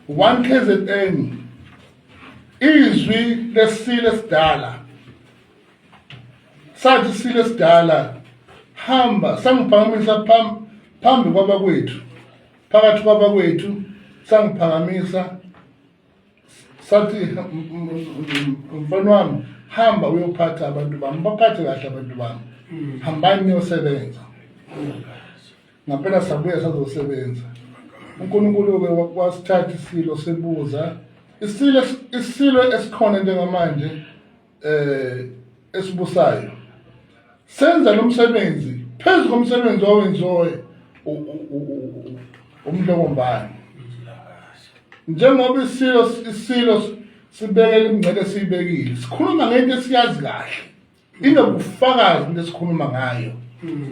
1 KZN izwi lesile sidala sathi sile sidala hamba sangiphakamisa phambi kwabakwethu phakathi kwabakwethu sangiphakamisa sathi mfana wami hamba uyophatha abantu bami baphathe kahle abantu bami hambani niyosebenza ngaphela sabuya sazosebenza uNkulunkulu ke wasithatha isilo sebuza isilo esikhona njengamanje esibusayo senza lo msebenzi phezu komsebenzi owenziwe umhlokombani njengoba isilo sibekele imingcele siyibekile sikhuluma ngento esiyazi kahle inobufakazi lesikhuluma ngayo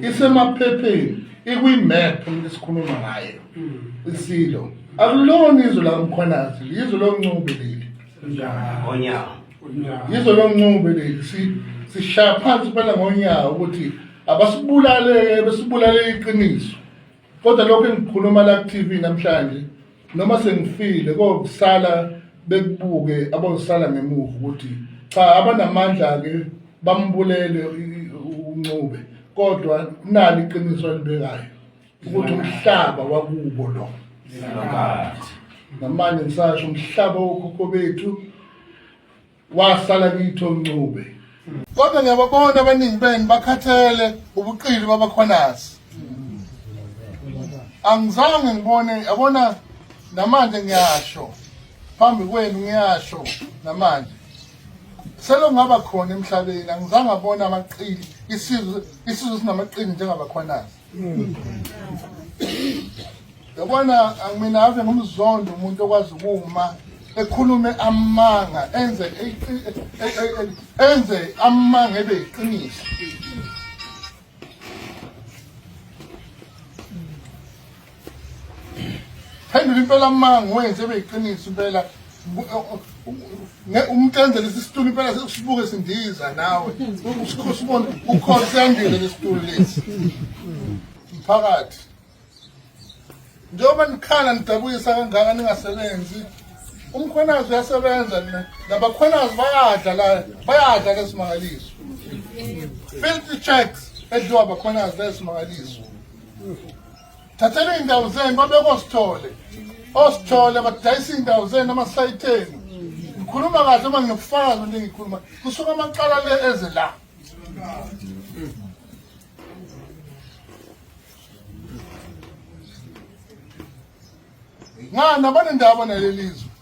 isemaphepheni ikwi-map lesikhuluma ngayo isilo akulona izwe la Mkhwanazi izwe loNcube leli izwe loNcube leli sishaya phansi phela ngonyawo ukuthi abasibulale besibulale iqiniso kodwa lokho engikhuluma la ku-TV namhlanje noma sengifile kokusala bekubuke abosala ngemuva ukuthi cha abanamandla ke bambulele uNcube kodwa nali iqiniso elibekayo ukuthi umhlaba wakubo lo namanje ngisasho umhlaba wokhokho bethu wasala kitho Ncube kodwa ngiyababona abaningi benu bakhathele ubuqili babakhwanazi angizange ngibone yabona namanje ngiyasho phambi kwenu ngiyasho namanje selo ngaba khona emhlabeni angizange ngabona amaqili isizwe sinamaqili njengabakhwanazi yabona mina ave ngumzondo umuntu okwazi ukuma ekhulume amanga enze amanga ebe iqiniso phendula impela amanga wenze ebe iqiniso impela umuntu enze lesi situlo impela sibuke sindiza nawe usibone ukhona siyandile lesitulo lesi mphakathi njengoba nikhala nidabuyisa kangaka ningasebenzi uMkhwanazi uyasebenza nabakhwanazi bayadla lesimangaliso filthy checks edliwa abakhwanazi lesimangaliso thathela iy'ndawo zenu babeke osithole badayisa iy'ndawo zenu amasayitheni ngikhuluma kahle uma nginobufakazi into engikhuluma kusuka amaqala le eze la ngani abanendaba nalelizwe